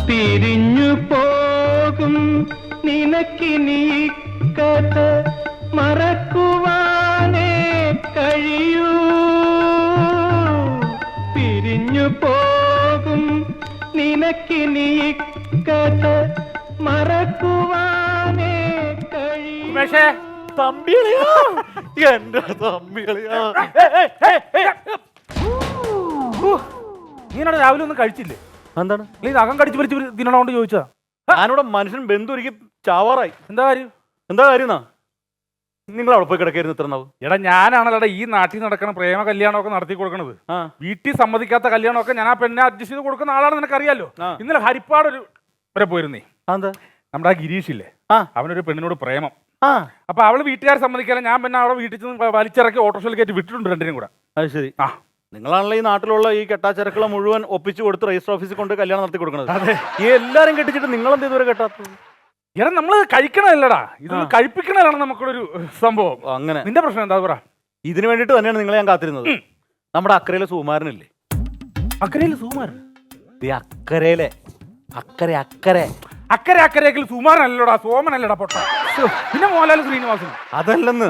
പിരിഞ്ഞു പോകും നിനക്കിനി കഥ മറക്കുവാനേ കഴിയൂ. പിരിഞ്ഞു പോകും നിനക്കിനി കഥ മറക്കുവാനേ കഴിയൂ. പക്ഷേ തമ്പിളിയാ, എന്റെ തമ്പിളിയാ. നീനോട് രാവിലെ ഒന്നും കഴിച്ചില്ലേ? എന്താണ് നീ നഖം കടിച്ചു പിടിച്ച് തിന്നണോണ്ട് ചോദിച്ചാ? ഞാനിവിടെ മനുഷ്യൻ ബന്ധുരിക്ക് ചാവാറായി. എന്താ കാര്യം? എന്താ കാര്യം നിങ്ങൾ അവിടെ പോയി കിടക്കായിരുന്നു ഇത്ര നാവ്? എടാ ഞാനാണല്ലോടാ ഈ നാട്ടിൽ നടക്കണ പ്രേമ കല്യാണമൊക്കെ നടത്തി കൊടുക്കണത്. വീട്ടിൽ സമ്മതിക്കാത്ത കല്യാണമൊക്കെ ഞാൻ ആ പെണ്ണെ അഡ്ജസ്റ്റ് ചെയ്ത് കൊടുക്കുന്ന ആളാണ്, നിനക്കറിയാലോ. ഇന്നലെ ഹരിപ്പാട് വരെ പോയിരുന്നേ. നമ്മുടെ ആ ഗിരീഷ് ഇല്ലേ, അവനൊരു പെണ്ണിനോട് പ്രേമം. അപ്പൊ അവള് വീട്ടുകാർ സമ്മതിക്കാതെ ഞാൻ പിന്നെ അവളെ വീട്ടിൽ നിന്ന് വലിച്ചിറക്കി ഓട്ടോറിക്ഷയിൽ കയറ്റി വിട്ടിട്ടുണ്ട് രണ്ടിനും കൂടെ. അത് ശരി. നിങ്ങളാണല്ലോ ഈ നാട്ടിലുള്ള ഈ കെട്ടാച്ചരക്കളെ മുഴുവൻ ഒപ്പിച്ചു കൊടുത്ത് രജിസ്റ്റർ ഓഫീസിൽ കൊണ്ട് കല്യാണം നടത്തി കൊടുക്കുന്നത്. ഈ എല്ലാരും കെട്ടിച്ചിട്ട് നിങ്ങളെന്ത് ഇതുവരെ കെട്ടാത്തത്? എടാ നമ്മള് കഴിക്കണല്ലടാ, ഇത് കഴിപ്പിക്കണതാണ് നമുക്കൊരു സംഭവം. അങ്ങനെ നിന്റെ പ്രശ്നം എന്താ പറ? ഇതിനു വേണ്ടിട്ട് തന്നെയാണ് നിങ്ങളെ ഞാൻ കാത്തിരുന്നത്. നമ്മുടെ അക്കരയിലെ സുകുമാരനില്ലേ? അക്കരയിലെ സുകുമാരൻ? അക്കരയിലെ അക്കരെ അക്കരെ അക്കരെ അക്കരേക്കിൽ സുകുമാരനല്ലടാ, സോമനല്ലടാ പൊട്ട. പിന്നെ മോഹൻലാൽ ശ്രീനിവാസൻ. അതല്ലെന്ന്,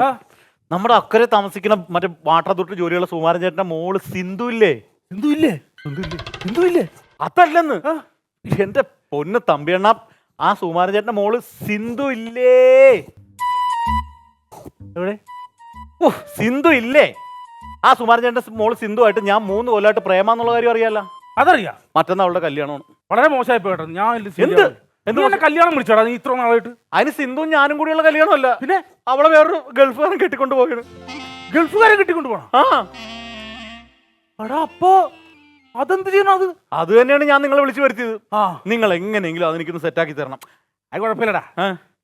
നമ്മുടെ അക്കരെ താമസിക്കുന്ന മറ്റേ വാട്ടർ തൊട്ട് ജോലിയുള്ള സുകുമാരൻ ചേട്ടന്റെ മോള് സിന്ധു ഇല്ലേ? സിന്ധു ഇല്ലേ? സിന്ധു ഇല്ലേ? അതല്ലെന്ന്, എന്റെ പൊന്ന് തമ്പിയണ്ണ, ആ സുകുമാരൻ ചേട്ടന്റെ മോള് സിന്ധു ഇല്ലേ? എവിടെ? ഓ, സിന്ധു ഇല്ലേ? ആ സുകുമാരൻ ചേട്ടന്റെ മോള് സിന്ധു ആയിട്ട് ഞാൻ 3 കൊല്ലമായിട്ട് പ്രേമാന്നുള്ള കാര്യം അറിയാലോ. അതറിയാം. മറ്റന്നാ അവളുടെ കല്യാണമാണ്. വളരെ മോശമായി പോയിട്ടോ. ഞാൻ എന്ത് കല്യാണം വിളിച്ചാടാ നീ ഇത്ര നാളായിട്ട്? അതിന് സിന്ധു ഞാനും കൂടിയുള്ള കല്യാണമല്ല, പിന്നെ അവളെ വേറൊരു ഗൾഫുകാരൻ കെട്ടിക്കൊണ്ട് പോകണം. ഗൾഫുകാരൻ കെട്ടിക്കൊണ്ട് പോകണം? അടാ അപ്പോ അതെന്ത് ചെയ്യണം? അത് തന്നെയാണ് ഞാൻ നിങ്ങളെ വിളിച്ചു വരുത്തിയത്. നിങ്ങൾ എങ്ങനെയെങ്കിലും അതെനിക്കൊന്ന് സെറ്റാക്കി തരണം. അത് കുഴപ്പമില്ലടാ,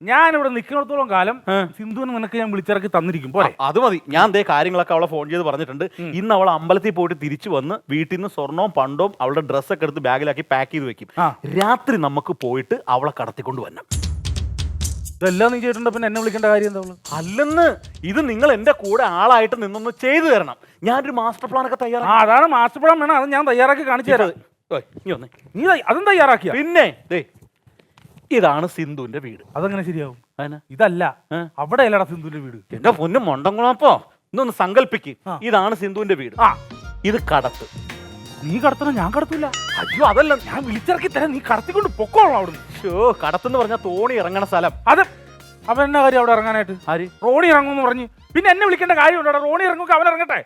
ഞാനിവിടെ നിൽക്കുന്നിടത്തോളം കാലം സിന്ധുവിനെ നിനക്ക് ഞാൻ വിളിച്ചിറക്കി തന്നിരിക്കും. പോലെ അത് മതി. ഞാൻ ദേ കാര്യങ്ങളൊക്കെ അവളെ ഫോൺ ചെയ്ത് പറഞ്ഞിട്ടുണ്ട്. ഇന്ന് അവൾ അമ്പലത്തിൽ പോയിട്ട് തിരിച്ചു വന്ന് വീട്ടിൽ നിന്ന് സ്വർണവും പണ്ടവും അവളുടെ ഡ്രസ്സൊക്കെ എടുത്ത് ബാഗിലാക്കി പാക്ക് ചെയ്ത് വെക്കും. രാത്രി നമുക്ക് പോയിട്ട് അവളെ കടത്തിക്കൊണ്ട് വരണം. ഇതെല്ലാം നീ ചെയ്തിട്ടുണ്ട്, പിന്നെ എന്നെ വിളിക്കേണ്ട കാര്യം എന്താ? അല്ലെന്ന്, ഇത് നിങ്ങൾ എന്റെ കൂടെ ആളായിട്ട് നിന്നൊന്ന് ചെയ്തു തരണം. ഞാനൊരു മാസ്റ്റർ പ്ലാൻ ഒക്കെ തയ്യാറാക്കി. അതാണ് മാസ്റ്റർ പ്ലാൻ വേണം, അത് ഞാൻ തയ്യാറാക്കി കാണിച്ചു തരാം. നീ അതും തയ്യാറാക്കിയ? പിന്നെ ഇതാണ് സിന്ധുവിന്റെ വീട്. അതെങ്ങനെ ശരിയാവും? ഇതല്ല, അവിടെ അല്ലടാ സിന്ധുവിന്റെ വീട്. എന്റെ പൊന്നു മൊണ്ടങ്കുളപ്പോ, ഇന്നൊന്ന് സങ്കല്പിക്ക്. ഇതാണ് സിന്ധുവിന്റെ വീട്. ഇത് കടത്ത്. നീ കടത്തണം, ഞാൻ കടത്തില്ല. അയ്യോ അതല്ല, ഞാൻ വിളിച്ചിറക്കി തരാം, നീ കടത്തിക്കൊണ്ട് പൊക്കോളാം അവിടുന്ന്. കടത്തെന്ന് പറഞ്ഞാൽ തോണി ഇറങ്ങണ സ്ഥലം. അത് അവൻ എന്നാ കാര്യം അവിടെ ഇറങ്ങാനായിട്ട്? ആര്? റോണി ഇറങ്ങുമെന്ന് പറഞ്ഞു. പിന്നെ എന്നെ വിളിക്കേണ്ട കാര്യമുണ്ടോ? റോണി ഇറങ്ങുമ്പോൾ അവൻ ഇറങ്ങട്ടെ.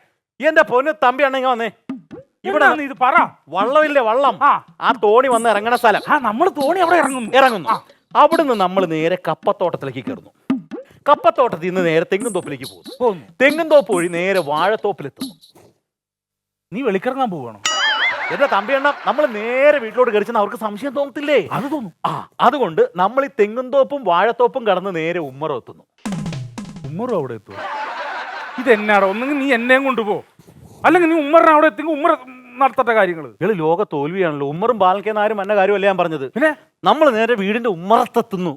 എന്റെ പൊന്ന് തമ്പി അണ്ണങ്ങ വന്നേ. ഇവിടെ ഇത് പറ. വള്ളമില്ലേ, വള്ളം. ആ തോണി വന്ന് ഇറങ്ങണ സ്ഥലം. നമ്മൾ തോണി അവിടെ ഇറങ്ങുന്നു. അവിടുന്ന് നമ്മൾ നേരെ കപ്പത്തോട്ടത്തിലേക്ക് കയറുന്നു. കപ്പത്തോട്ടത്തിൽ നിന്ന് നേരെ തെങ്ങുംതോപ്പിലേക്ക് പോകുന്നു. തെങ്ങുംതോപ്പ് വഴി നേരെ വാഴത്തോപ്പിലെത്തുന്നു. നീ വെളിക്കിറങ്ങാൻ പോവാണോ? എന്റെ തമ്പിയണ്ണ, നമ്മൾ നേരെ വീട്ടിലോട്ട് കയറിച്ചെന്ന് അവർക്ക് സംശയം തോന്നത്തില്ലേ? അത് തോന്നും. അതുകൊണ്ട് നമ്മൾ ഈ തെങ്ങുംതോപ്പും വാഴത്തോപ്പും കടന്ന് നേരെ ഉമ്മറം എത്തുന്നു. ഉമ്മറും അവിടെ എത്തുക? ഇതെന്നാടോ? ഒന്നെങ്കിൽ നീ എന്നെയും കൊണ്ടുപോ, അല്ലെങ്കിൽ നീ ഉമ്മറിനെ അവിടെ എത്തിയെങ്കിൽ ഉമ്മറ നടത്തട്ടെ കാര്യങ്ങൾ. ലോക തോൽവിയാണല്ലോ. ഉമ്മറും ബാലക്കേനാരും എന്ന കാര്യമല്ല ഞാൻ പറഞ്ഞത്. പിന്നെ നമ്മൾ നേരെ വീടിന്റെ ഉമ്മറത്തെത്തുന്നു.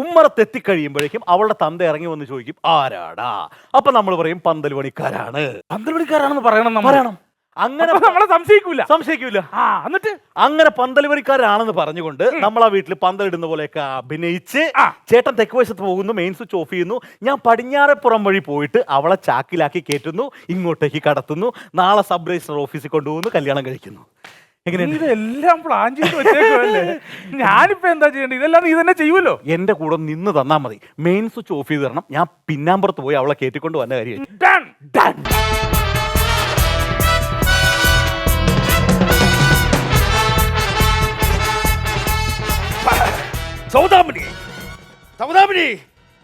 ഉമ്മറത്തെത്തിക്കഴിയുമ്പോഴേക്കും അവളുടെ തന്ത ഇറങ്ങി വന്ന് ചോദിക്കും, ആരാടാ? അപ്പൊ നമ്മൾ പറയും, പന്തൽ പണിക്കാരാണ്. പന്തൽ പണിക്കാരാണെന്ന് പറയണം. അങ്ങനെ നമ്മളെ സംശയിക്കൂല. എന്നിട്ട് അങ്ങനെ പന്തലുപരിക്കാരാണെന്ന് പറഞ്ഞുകൊണ്ട് നമ്മൾ ആ വീട്ടിൽ പന്തലിടുന്ന പോലെയൊക്കെ അഭിനയിച്ച് ചേട്ടൻ തെക്ക് വശത്ത് പോകുന്നു, മെയിൻ സ്വിച്ച് ഓഫ് ചെയ്യുന്നു. ഞാൻ പടിഞ്ഞാറപ്പുറം വഴി പോയിട്ട് അവളെ ചാക്കിലാക്കി കയറ്റുന്നു, ഇങ്ങോട്ടേക്ക് കടത്തുന്നു. നാളെ സബ് രജിസ്ട്രാർ ഓഫീസിൽ കൊണ്ടുപോകുന്നു, കല്യാണം കഴിക്കുന്നു. ഇതെല്ലാം പ്ലാൻ ചെയ്ത് വെച്ചേക്കുവല്ലേ? ഞാനിപ്പോ എന്താ ചെയ്യേണ്ടത്? ഇതെല്ലാം നീ തന്നെ ചെയ്യുമല്ലോ. എന്റെ കൂടെ നിന്ന് തന്നാ മതി. മെയിൻ സ്വിച്ച് ഓഫ് ചെയ്ത് തരണം. ഞാൻ പിന്നാമ്പുറത്ത് പോയി അവളെ കയറ്റിക്കൊണ്ട് വന്ന കാര്യം. സൗദാമിനി,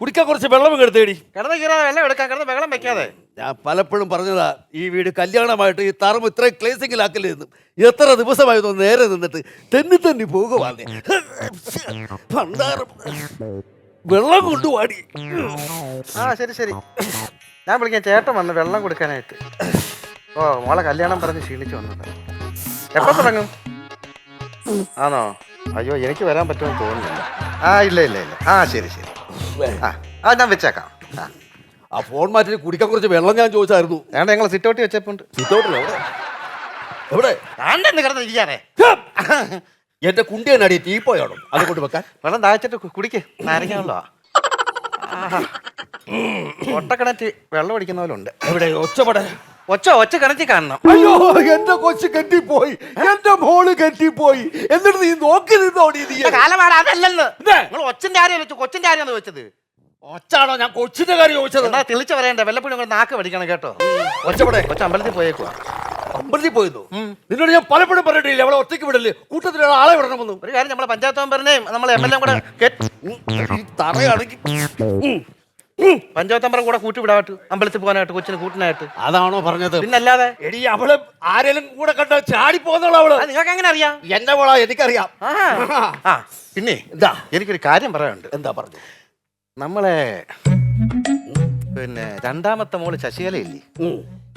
കുടിക്കാൻ കുറച്ച് വെള്ളം എടുത്തേടി. വെള്ളം എടുക്കാൻ കിടന്ന് വെള്ളം വെക്കാതെ. ഞാൻ പലപ്പോഴും പറഞ്ഞതാ, ഈ വീട് കല്യാണമായിട്ട് ഈ തറവ് ഇത്രയും ക്ലേസിങ്ങിലാക്കലെന്നും. എത്ര ദിവസമായിരുന്നു നേരെ നിന്നിട്ട് തെന്നി പോകുവാന്നേ. വെള്ളം കൊണ്ടുപാടി. ശരി, ഞാൻ വിളിക്കാൻ ചേട്ടൻ വന്ന് വെള്ളം കൊടുക്കാനായിട്ട്. മോളെ കല്യാണം പറഞ്ഞ് ക്ഷീണിച്ചു വന്നത്. എപ്പോ തുടങ്ങും? ആണോ? അയ്യോ, എനിക്ക് വരാൻ പറ്റുമെന്ന് തോന്നുന്നില്ല. ഇല്ല. ശരി. ഞാൻ വെച്ചേക്കാം. ആ ഫോൺ മാറ്റി കുടിക്കാൻ കുറച്ച് വെള്ളം ഞാൻ ചോദിച്ചായിരുന്നു. ഞാൻ ഞങ്ങൾ സിറ്റൗട്ടി വെച്ചപ്പോണ്ട്. സിറ്റൗട്ടിൽ എവിടെ? കിടന്നിരിക്കാതെ എന്റെ കുണ്ടിയനടി ടീപ്പോയാണോ അത് കൊണ്ട് വെക്കാൻ? വെള്ളം താഴ്ച്ചിട്ട് കുടിക്ക്, നാരങ്ങാണല്ലോ. ഒട്ടക്കിണറ്റ് വെള്ളം അടിക്കുന്ന പോലെ ഉണ്ട്. എവിടെ ഒച്ചപട? ഒച്ച കിണറ്റി കാണണം. അയ്യോ, എന്റെ കൊച്ചു കെട്ടിപ്പോയി, എന്റെ മോള് കെട്ടിപ്പോയി. എന്നിട്ട് നീ നോക്കി നിന്നോടി നീ. കാലപാട് അതല്ലല്ലോ, നിങ്ങൾ ഒച്ചിന്റെ ആരെയാണ് വെച്ചു, കൊച്ചിന്റെ ആരെയാന്ന് വെച്ചത്? ഒച്ചാണോ? ഞാൻ കൊച്ചിന്റെ കാര്യം ചോദിച്ചത്. എന്നാ തെളിച്ച് പറയണ്ടേ, വല്ലപ്പോഴും നിങ്ങൾ നാക്ക് പഠിക്കണം കേട്ടോ. ഒച്ചപടെ കൊച്ചു അമ്പലത്തിൽ പോയേക്കുവാ. അമ്പലത്തിൽ പോയിരുന്നു. നിന്നോട് ഞാൻ പലപ്പോഴും പറഞ്ഞിട്ടില്ല അവളെ ഒറ്റയ്ക്ക് വിടല്ലേ, കൂട്ടത്തിലുള്ള ആളെ വിടണമെന്നും. ഒരു കാര്യം, നമ്മളെ പഞ്ചായത്ത് മെമ്പറിനെയും നമ്മളെ MLA കൂടെ ഈ തറയാണെങ്കിൽ പഞ്ചായത്ത് മെമ്പറെ കൂടെ കൂട്ടി വിടാനായിട്ട് അമ്പലത്തിൽ പോകാനായിട്ട്, കൊച്ചിന് കൂട്ടിനായിട്ട്. അതാണോ പറഞ്ഞത്? പിന്നല്ലാതെ. എടി അവള് ആരെങ്കിലും കൂടെ കണ്ട ചാടി പോകുന്നുള്ള അവള്. നിങ്ങൾക്ക് എങ്ങനെ അറിയാം? എന്റെ മോളാ, എനിക്കറിയാം. ആ പിന്നെ എന്താ? എനിക്കൊരു കാര്യം പറയാനുണ്ട്. എന്താ പറഞ്ഞു? നമ്മളെ പിന്നെ രണ്ടാമത്തെ മോള് ശശികലയില്ലേ,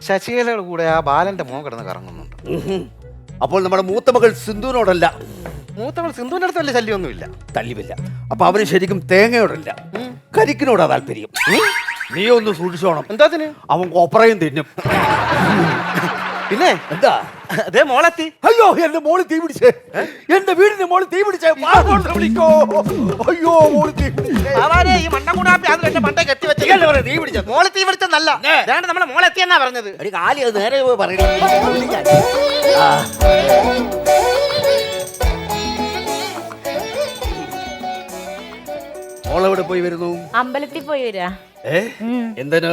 ശശികലയുടെ കൂടെ ആ ബാലന്റെ മോൻ കിടന്ന് കറങ്ങുന്നുണ്ട്. അപ്പോൾ നമ്മുടെ മൂത്ത മകൾ സിന്ധുവിനോടല്ല, മൂത്തവൾ സിന്ധുവിന്റെ അടുത്തല്ലേ ശല്യമൊന്നുമില്ല, തല്ലിവില്ല. അപ്പൊ അവന് ശരിക്കും തേങ്ങയോടല്ല, കരിക്കിനോടാ താല്പര്യം. നീ ഒന്ന് സൂക്ഷിച്ചോണം. എന്താത്തിന്? അവൻ കൊപ്പറയും തിന്നും. പിന്നെ എന്താ? അതേ മോളെത്തി. അയ്യോ, എന്റെ മോള് തീ പിടിച്ചേ, എന്റെ വീടിന്റെ മോള് തീ പിടിച്ചേ. വിളിക്കോ? അയ്യോ, മോള് തീ പിടിച്ചേ. ഈ മണ്ടം കൂടാപ്പി അത് എന്റെ മണ്ടേ കെട്ടി വെച്ച തീ പിടിച്ച മോള് തീ പിടിച്ചെന്നല്ല, വേണ്ട നമ്മളെ മോളെത്തിയെന്നാ പറഞ്ഞത്. ഒരു കാലി അത് നേരെ പോയി പറയണേ. മോളെവിടെ പോയി വരുന്നു? അമ്പലത്തിൽ പോയി വരാ. എന്തിനു?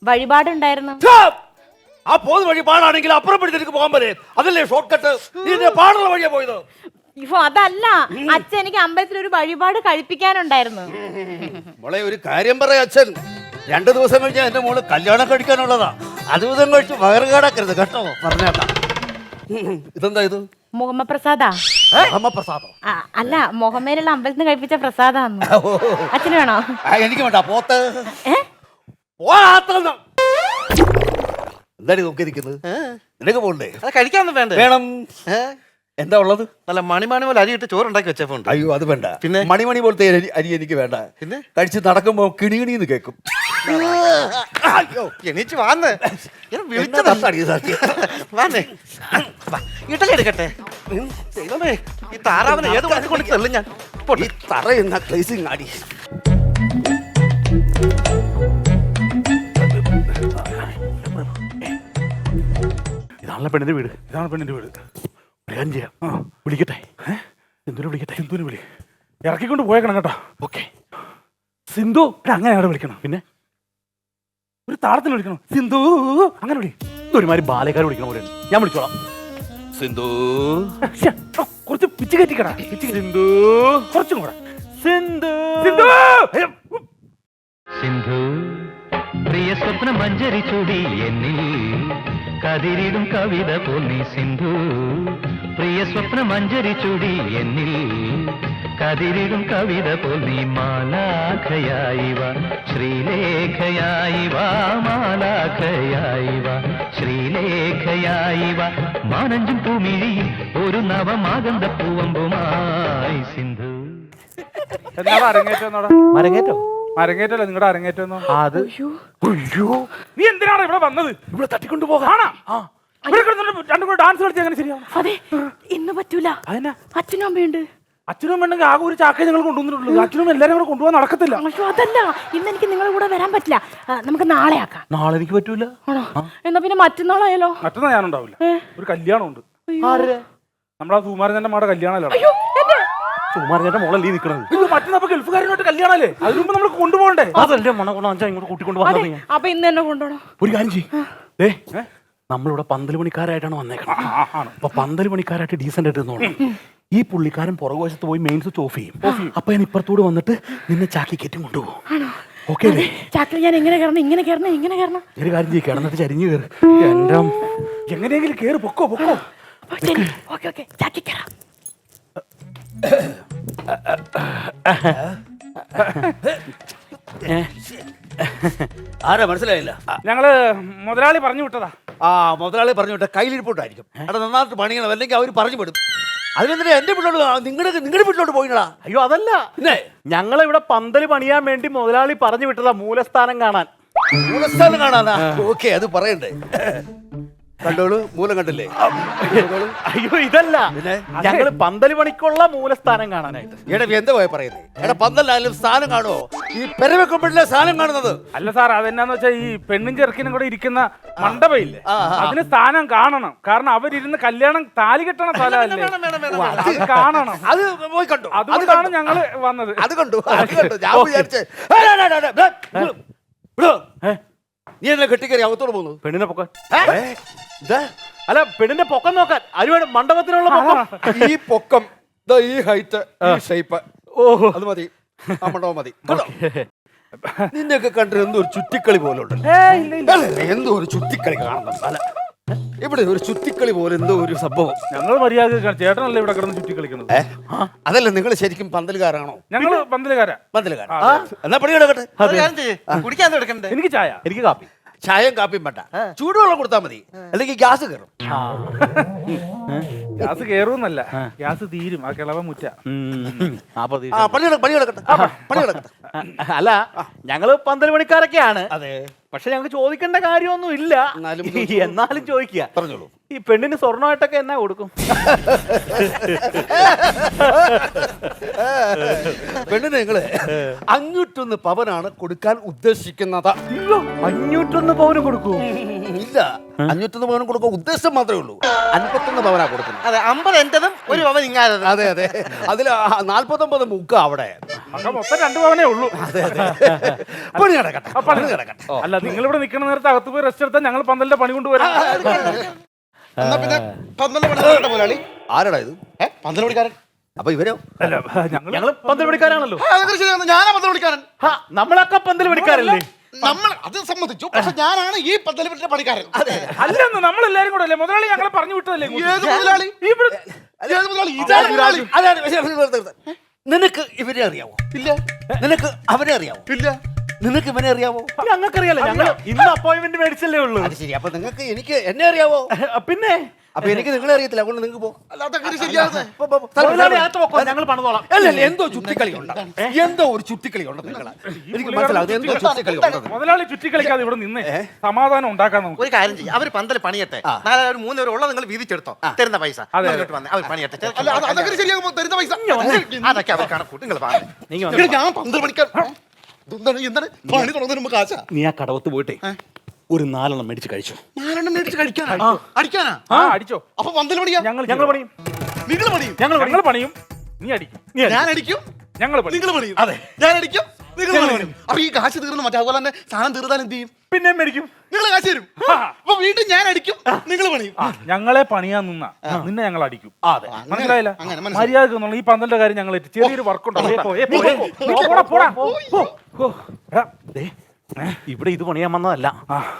വഴിപാടുണ്ടായിരുന്നു. ആ പോകുന്ന വഴി പാടാണെങ്കിൽ അപ്പുറം പിടിച്ചിട്ട് പോകാൻ പറ്റേ, അതല്ലേ ഷോർട്ട് കട്ട്. നീ പാടുള്ള വഴിയാ പോയത്. ഇപ്പൊ അതല്ല, അച്ഛൻ എനിക്ക് അമ്പലത്തിൽ ഒരു വഴിപാട് കഴിപ്പിക്കാനുണ്ടായിരുന്നു. മോളെ ഒരു കാര്യം പറയാ, അച്ഛൻ 2 ദിവസം കഴിഞ്ഞാൽ എന്റെ മോള് കല്യാണം കഴിക്കാനുള്ളതാ. 2 ദിവസം കഴിച്ച് വയറ് കേടാക്കരുത് കേട്ടോ, പറഞ്ഞേക്കാം. ഇതെന്താ ഇത്? മുഹമ്മദ് പ്രസാദാ? അമ്മപ്രസാദോ? അല്ല, മുഹമ്മേലുള്ള അമ്പലത്തിൽ നിന്ന് കഴിപ്പിച്ച പ്രസാദാന്ന്. അച്ഛന് വേണോ? എനിക്ക് വേണ്ട. പോത്ത് എന്താടി നോക്കിയിരിക്കുന്നത്? നിനക്ക് പോണ്ടേ? അത് കഴിക്കാനൊന്നും വേണ്ട. വേണം. എന്താ ഉള്ളത്? നല്ല മണിമണി പോലെ അരിയിട്ട് ചോറുണ്ടാക്കി വെച്ചപ്പോണ്ട്. അയ്യോ, അത് വേണ്ട. പിന്നെ മണിമണി പോലത്തെ അരി എനിക്ക് വേണ്ട. പിന്നെ കഴിച്ച് നടക്കുമ്പോ കിണികിണിന്ന് കേൾക്കും. അയ്യോ, എണീച്ച് വാന്ന് വാന്നേ. ഇഡലി എടുക്കട്ടെ. ദൈവമേ, ഈ താറാവിനെ ഏത് വഴി കൊണ്ട് തള്ളു ഞാൻ. ഈ തറ എന്ന ക്ലേസിങ് ആടി. ഇതാണല്ലോ പെണ്ണിന്റെ വീട്. ഇതാണ് പെണ്ണിന്റെ വീട്. പ്രയാണം ചെയ്യാം. വിളിക്കട്ടെ. സിന്ധുവിനെ വിളിക്കട്ടെ. സിന്ധുവിനെ വിളി, ഇറക്കിക്കൊണ്ട് പോയേക്കണം കേട്ടോ. ഓക്കെ. സിന്ധു അങ്ങനെ അവിടെ വിളിക്കണം. പിന്നെ ഒരു താളത്തിൽ വിളിക്കണം. സിന്ധു അങ്ങനെ വിളി. ഒരുമാതിരി ബാലക്കാർ വിളിക്കണ പോലെയാണ്. ഞാൻ വിളിച്ചോളാം. സിന്ധു. കുറച്ച് പിച്ച് കയറ്റിക്കടാ. സിന്ധു. കുറച്ചും കൂടെ. സിന്ധു. സിന്ധു. സിന്ധു പ്രിയ സ്വപ്ന മഞ്ജരി ചൂടി എന്നിൽ കതിരിടും കവിത പോന്നി. സിന്ധു പ്രിയ സ്വപ്ന മഞ്ജരി ചൂടി എന്നിൽ കതിരിടും കവിത പോന്നി. മാലാഖയായി വാ ശ്രീലേഖയായി വാ, മാലാഖയായി വാ ശ്രീലേഖയായി വാ, മാനഞ്ചും പൂമിഴിയിൽ ഒരു നവമാകന്ത പൂവമ്പുമായി. സിന്ധു. എന്നാ അരങ്ങേറ്റോന്നോടാ? മരങ്ങേറ്റോ? അരങ്ങേറ്റല്ലോ, നിങ്ങളുടെ അരങ്ങേറ്റോന്നോ? അത് നീ എന്തിനാണ് ഇവിടെ വന്നത്? ഇവിടെ തട്ടിക്കൊണ്ടു പോകാനാ? രണ്ടും കൂടെ ഡാൻസ് കളിച്ച് എങ്ങനെ ശരിയാവും? അതെ, ഇന്ന് പറ്റൂല. അതിനാ അച്ഛനും അമ്മയുണ്ട്. അച്ഛനും ഉണ്ടെങ്കിൽ ആകെ ഒരു ചാക്കേ ഞങ്ങൾ കൊണ്ടുവന്നിട്ടുള്ളൂ. അച്ഛനും എല്ലാവരും കൂടെ കൊണ്ടുപോകാൻ നടക്കത്തില്ല. അയ്യോ, അതല്ല, ഇന്ന് എനിക്ക് നിങ്ങളുടെ കൂടെ വരാൻ പറ്റില്ല. നമുക്ക് നാളെ ആക്കാം. നാളെ എനിക്ക് പറ്റൂല. ആണോ? എന്നാ പിന്നെ മറ്റന്നാളായാലോ? മറ്റന്നാ ഞാനുണ്ടാവില്ല. ഒരു കല്യാണം ഉണ്ട്. നമ്മളാ സുമാരന്റെ മാടെ കല്യാണമല്ലോ. സുമാരന്റെ മോളല്ലേ നിക്കണത്? മറ്റന്നാ ഗൾഫുകാരനായിട്ട് കല്യാണല്ലേ, അതിന് മുമ്പ് നമ്മൾ കൊണ്ടുപോകണ്ടേ? അതല്ലേ മണകൊണ്ടാ ഇങ്ങോട്ട് കൂട്ടിക്കൊണ്ട് വന്നത്. അപ്പൊ ഇന്ന് തന്നെ കൊണ്ടുപോകണം. ഒരു കാര്യം ചെയ്യേ, നമ്മളിവിടെ പന്തൽ പണിക്കാരായിട്ടാണ് വന്നേക്കണം. അപ്പൊ പന്തൽ പണിക്കാരായിട്ട് ഡീസന്റ് ആയിട്ട് തോന്നും. ഈ പുള്ളിക്കാരൻ പുറകുവശത്ത് പോയി മെയിൻ സ്വിച്ച് ഓഫ് ചെയ്യും. അപ്പൊ ഞാൻ ഇപ്പുറത്തൂടെ വന്നിട്ട് നിന്നെ ചാക്കി കയറ്റി കൊണ്ടുപോകും. ഓക്കെ? ചാക്കിൽ ഞാൻ എങ്ങനെ കയറണം? ഇങ്ങനെ കയറണം, ഇങ്ങനെ കയറണം? ഒരു കാര്യം ചെയ്യും, കിടന്നിട്ട് ചരിഞ്ഞു കയറി എന്റെ എങ്ങനെയെങ്കിലും കയറി പൊക്കോ പൊക്കോ. ഓക്കെ ഓക്കെ, ചാക്കി കയറാം. ആരാ മനസ്സിലായില്ല? ഞങ്ങള് മുതലാളി പറഞ്ഞു വിട്ടതാ. മുതലാളി പറഞ്ഞു വിട്ട കയ്യിലിരിപ്പോട്ടായിരിക്കും. അവിടെ നന്നായിട്ട് പണിയണം, അല്ലെങ്കിൽ അവർ പറഞ്ഞു വിടും. അതിനെന്തിനാ എന്റെ വീട്ടിലോട്ട് നിങ്ങളുടെ വീട്ടിലോട്ട് പോയിട്ടാ? അയ്യോ, അതല്ല, ഞങ്ങളിവിടെ പന്തൽ പണിയാൻ വേണ്ടി മുതലാളി പറഞ്ഞു വിട്ടതാ മൂലസ്ഥാനം കാണാൻ. മൂലസ്ഥാനം കാണാനാ? ഓക്കെ, അത് പറയണ്ടേ. കണ്ടോളൂ, മൂലം കണ്ടില്ലേ? അയ്യോ ഇതല്ല, പിന്നെ? ഞങ്ങള് പന്തല് പണിക്കുള്ള മൂലസ്ഥാനം കാണാനായിട്ട്. എടാ എന്താ പോയി പറയുന്നത്? എടാ പന്തലായാലും സ്ഥാനം കാണുമോ? ഈ പെരവെക്കുമ്പോഴല്ലേ സ്ഥാനം കാണുന്നത്? അല്ല സാർ, അതെന്നാന്ന് വെച്ചാൽ ഈ പെണ്ണും ചെറുക്കിനും കൂടെ ഇരിക്കുന്ന മണ്ഡപമില്ലേ, അതിന് സ്ഥാനം കാണണം. കാരണം അവരിരുന്ന് കല്യാണം താലി കെട്ടണ സ്ഥലമല്ലേ, അത് കാണണം. അത് പോയി കണ്ടു. അതുകൊണ്ടാണ് ഞങ്ങള് വന്നത്. അത് കണ്ടു. ഞാൻ വിചാരിച്ചേ നീ എന്നെ കെട്ടിക്കറി അകത്തോട് പോകുന്നു. പെണ്ണിനെ പൊക്കാൻ ഇതാ അല്ല, പെണ്ണിന്റെ പൊക്കം നോക്കാൻ. അതിനുവേണ്ടി മണ്ഡപത്തിനുള്ള പൊക്കം. ഈ പൊക്കം, ഈ ഹൈറ്റ്, ഈ ഷേപ്പ്, ഓഹോ, അത് മതി. ആ മണ്ഡപം മതി. കണ്ടോ? നിന്നെയൊക്കെ കണ്ടിട്ട് എന്തോ ഒരു ചുറ്റിക്കളി പോലെ ഉണ്ടല്ലോ. എന്തോ ഒരു ചുറ്റിക്കളി കാണുന്നു. അല്ല, ഇവിടെ ഒരു ചുറ്റിക്കളി പോലെ എന്തോ ഒരു സംഭവം. ഞങ്ങൾ മര്യാദ ചേട്ടനല്ലേ ഇവിടെ കിടന്ന് ചുറ്റി കളിക്കുന്നത്. അതല്ല, നിങ്ങൾ ശരിക്കും പന്തലുകാരാണോ? ഞങ്ങള് പന്തലുകാരാ. പന്തലുകാരൻ എന്നാ പണി കിടക്കട്ടെ. കുടിക്കാൻ എടുക്കണ്ടേ? എനിക്ക് ചായ. എനിക്ക് കാപ്പി. ചായയും കാപ്പിയും വേണ്ട, ചൂടുവെള്ളം കൊടുത്താൽ മതി, അല്ലെങ്കിൽ ഗ്യാസ് കയറും. ഗ്യാസ് കേറുന്നല്ല, ഗ്യാസ് തീരും. ആ കിളവ മുറ്റ. പണി കിടക്കട്ടെ. അല്ല, ഞങ്ങള് പന്തല് പണിക്കാരൊക്കെയാണ്. അതെ, പക്ഷെ ഞങ്ങൾക്ക് ചോദിക്കേണ്ട കാര്യമൊന്നും ഇല്ല. എന്നാലും ചോദിക്കുക. പറഞ്ഞോളൂ. ഈ പെണ്ണിന് സ്വർണ്ണമായിട്ടൊക്കെ എന്നാ കൊടുക്കും? പെണ്ണിന് നിങ്ങള് 501 പവനാണ് കൊടുക്കാൻ ഉദ്ദേശിക്കുന്നത്. 501 പവന് കൊടുക്കൂ? ഇല്ല, 501 പവനും കൊടുക്കാൻ ഉദ്ദേശം മാത്രമേ ഉള്ളൂ. 51 പവനാ കൊടുക്കുന്നത്. അതെ, 50 എന്റതും 1 പവൻ ഇങ്ങാരത്. അതെ അതെ, അതിൽ 49 മുക്ക അവിടെ. മൊത്തം 2 പവനേ ഉള്ളൂ. പണി കിടക്കട്ടെ. അല്ല, നിങ്ങൾ ഇവിടെ നിൽക്കുന്ന നേരത്തെ അകത്ത് പോയി റെസ്റ്റ് എടുത്താൽ ഞങ്ങൾ പന്തലിന്റെ പണി കൊണ്ടുവരാം. എന്നാ പിന്നെ പന്തല് പണിക്കാരന്റെ മുതലാളി. ആരാടാ ഇത്? പന്തല് പണിക്കാരൻ. അപ്പൊ ഇവരോ? അല്ല, ഞങ്ങള് പന്തല് പണിക്കാരാണല്ലോ. ഞാനാ പന്തല് പണിക്കാരൻ. നമ്മളൊക്കെ പന്തല് പണിക്കാരല്ലേ? നമ്മൾ അത് സമ്മതിച്ചു, പക്ഷെ ഞാനാണ് ഈ പന്തല് പണിക്കാരൻ. അല്ലെന്ന് നമ്മളെല്ലാരും കൂടെ അല്ലേ മുതലാളി ഞങ്ങളെ പറഞ്ഞു വിട്ടതല്ലേ? ഏത് മുതലാളി? ഏത് മുതലാളി? ഇതാണ് മുതലാളി. നിനക്ക് ഇവരെ അറിയാവോ? ഇല്ല. നിനക്ക് അവരെ അറിയാവോ? ഇല്ല. നിനക്ക് ഇവനെ അറിയാവോ? ഞങ്ങൾക്കറിയാലോ, ഞങ്ങൾ ഇന്ന് അപ്പോയിന്റ്മെന്റ് മേടിച്ചല്ലേ ഉള്ളൂ. അത് ശരി. അപ്പൊ നിങ്ങൾക്ക് എനിക്ക് എന്നെ അറിയാവോ? പിന്നെ അപ്പൊ എനിക്ക് നിങ്ങളെ അറിയത്തില്ല, അതുകൊണ്ട് നിങ്ങൾക്ക് പോ. ഞങ്ങൾ പണിതോളാം. അല്ല, എന്തോ ചുറ്റിക്കളി ഉണ്ട്, എന്തോ ഒരു ചുറ്റിക്കളി ഉണ്ട് നിങ്ങൾ. എനിക്ക് മനസ്സിലാവും എന്തോ ചുറ്റിക്കളി ഉണ്ട്. മുതലാളി ചുറ്റിക്കളിക്കാതെ ഇവിടെ നിന്നേ സമാധാനം ഉണ്ടാക്കാൻ നമുക്ക്. ഒരു കാര്യം ചെയ്യും, അവര് പന്തല് പണിയട്ടെ. നാളെ ഒരു 3 പേരുള്ള നിങ്ങൾ വീതിച്ചെടുത്തോ, തരുന്ന പൈസ അവർ പണിയട്ടെ. തരുന്ന പൈസ അതൊക്കെ അവർ കണക്കൂട്ട്. നിങ്ങൾ ഞാൻ പന്തല് പണിക്കാൻ പണി തുടങ്ങുന്നതിന് മുമ്പ് കാശാ. നീ ആ കടവത്ത് പോയിട്ടേ ഒരു 4 മേടിച്ച് കഴിച്ചു. 4 മേടിച്ച് കഴിക്കാനാ? അടിക്കാനാ? അടിച്ചോ. അപ്പൊ പന്തല് പണിയാ? ഞങ്ങൾ പണിയും. നിങ്ങൾ പണിയും? ഞങ്ങൾ പണിയും. നീ അടിക്കും. ഞാൻ അടിക്കും, ഞങ്ങൾ നിങ്ങൾ പണിയും. അതെ, ഞാൻ അടിക്കും, നിങ്ങൾ പണിയും. അപ്പൊ ഈ കാശ് തീർന്നു മറ്റേ അതുപോലെ തന്നെ സാധനം തീർന്നാൽ എന്ത് ചെയ്യും? പിന്നെ മേടിക്കും. നിങ്ങൾ കാശ് തരും. അപ്പൊ വീണ്ടും ഞാൻ അടിക്കും, നിങ്ങൾ പണിയും. ഞങ്ങളെ പണിയാൻ നിന്ന നിന്നെ ഞങ്ങൾ അടിക്കും. അതെ, മനസ്സിലായില്ല? അങ്ങനെ മര്യാദ ഈ പന്തലിന്റെ കാര്യം ഞങ്ങൾ ചെറിയൊരു വർക്കുണ്ടോ. ഇവിടെ ഇത് പണിയാൻ വന്നതല്ല.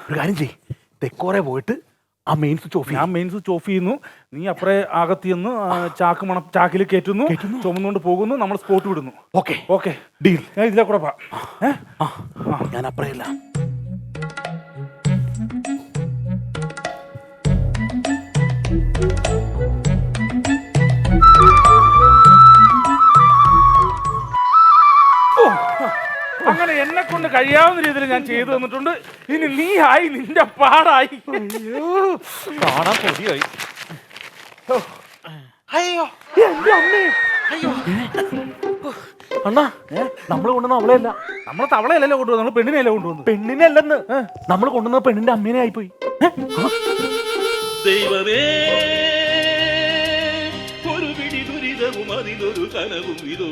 ഒരു കാര്യം ചെയ്യ്, തെക്കോറെ പോയിട്ട് ആ മെയിൻ സ്വിച്ച് ഓഫ്. ഞാൻ മെയിൻ സ്വിച്ച് ഓഫ് ചെയ്യുന്നു, നീ അപ്പുറേ അകത്ത് ചെന്ന് ചാക്കിൽ കയറ്റുന്നു, ചുമന്നുകൊണ്ട് പോകുന്നു, നമ്മൾ സ്പോട്ട് വിടുന്നു. Okay okay, deal. ഞാൻ ഇതിലെ കൂടെ ഞാൻ അപ്പുറയല്ല. അങ്ങനെ എന്നെ കൊണ്ട് കഴിയാവുന്ന രീതിയിൽ ഞാൻ ചെയ്തു തന്നിട്ടുണ്ട്. ഇനി നീ ആയി, നിന്റെ പാടായി. കാണാൻ കൊതിയായി. അയ്യോ, അയ്യോ, അണ്ണാ, നമ്മള് കൊണ്ടുവന്ന അവളെയല്ല. നമ്മളെ തവളയല്ലല്ലോ കൊണ്ടുവന്നു, നമ്മൾ പെണ്ണിനെയല്ലേ കൊണ്ടുവന്നു. പെണ്ണിനെ അല്ലെന്ന്, നമ്മൾ കൊണ്ടുവന്ന പെണ്ണിന്റെ അമ്മേനെ ആയിപ്പോയി. ദൈവമേ, ഒരു പിടി ദുരിതവും അതിലൊരു കനവും ഇതോ.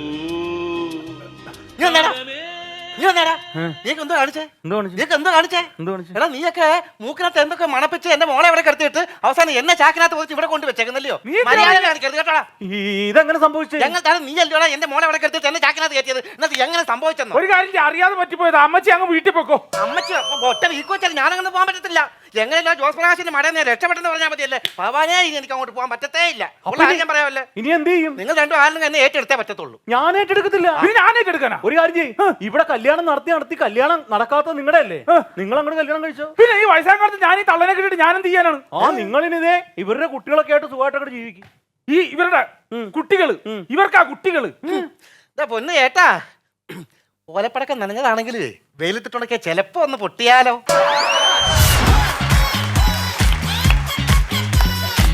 നീക്ക് എന്തോ കാണിച്ചേ? എന്തോ കാണിച്ചു? നീക്ക് എന്തോ കാണിച്ചേ? എന്തോ കാണിച്ചു? എടാ, നീയൊക്കെ മൂക്കിനകത്ത് എന്തൊക്കെ മണപ്പിച്ച് എന്റെ മോളെ അവിടെ കിടത്തിയിട്ട് അവസാനം എന്നെ ചാക്കിനകത്ത് പോയിട്ട് ഇവിടെ കൊണ്ട് വെച്ചേക്കുന്നല്ലോ. മര്യാദ കാണിക്കരുത് കേട്ടോടാ. ഇതെങ്ങനെ സംഭവിച്ചു? നീ അല്ലോടാ എന്റെ മോളെ അവിടെ കിടത്തിയിട്ട് എന്നെ ചാക്കിനകത്ത് കയറ്റിയത്. എന്നിട്ട് എങ്ങനെ സംഭവിച്ചെന്നോ? ഒരു കാര്യം അറിയാതെ പറ്റിപ്പോയത്. അമ്മച്ചി അങ്ങ് വീട്ടിൽ പോക്കോ. അമ്മച്ചി ഒറ്റ വീക്ക് വെച്ചാൽ ഞാനങ്ങനെ പോകാൻ പറ്റത്തില്ല. എങ്ങനെയല്ലോ ജോസ് പ്രകാശിന്റെ മടയിൽ നിന്ന് രക്ഷപ്പെട്ടെന്ന് പറഞ്ഞാൽ മതിയല്ലേ. ഭവാനേ, ഇനി എനിക്ക് അങ്ങോട്ട് പോകാൻ പറ്റത്തേ ഇല്ല. ഞാൻ പറയാമല്ലേ, ഇനി എന്ത് ചെയ്യും? നിങ്ങൾ 2 ആളിനും എന്നെ ഏറ്റെടുത്തേ പറ്റത്തുള്ളൂ. ഞാൻ ഏറ്റെടുക്കത്തില്ല. ഞാൻ ഏറ്റെടുക്കാനാ? ഒരു കാര്യം ചെയ്യ്, ഇവിടെ കല്യാണം നടത്തി കല്യാണം നടക്കാത്ത നിങ്ങളുടെ അല്ലേ, നിങ്ങൾ അങ്ങോട്ട് കല്യാണം കഴിച്ചോ. പിന്നെ ഈ വയസ്സാം കാലത്ത് ഞാൻ ഈ തള്ളനെ കിട്ടിട്ട് ഞാൻ എന്ത് ചെയ്യാനാണ്? നിങ്ങളിനിതേ ഇവരുടെ കുട്ടികളൊക്കെ ആയിട്ട് സുഖമായിട്ടൊക്കെ ജീവിക്കും. ഈ ഇവരുടെ കുട്ടികള്, ഇവർക്കാ കുട്ടികള്. പൊന്ന് ചേട്ടാ, ഓലപ്പടക്കം നനഞ്ഞതാണെങ്കിൽ വെയിലത്തിട്ടുണക്കിയ ചിലപ്പോ ഒന്ന് പൊട്ടിയാലോ.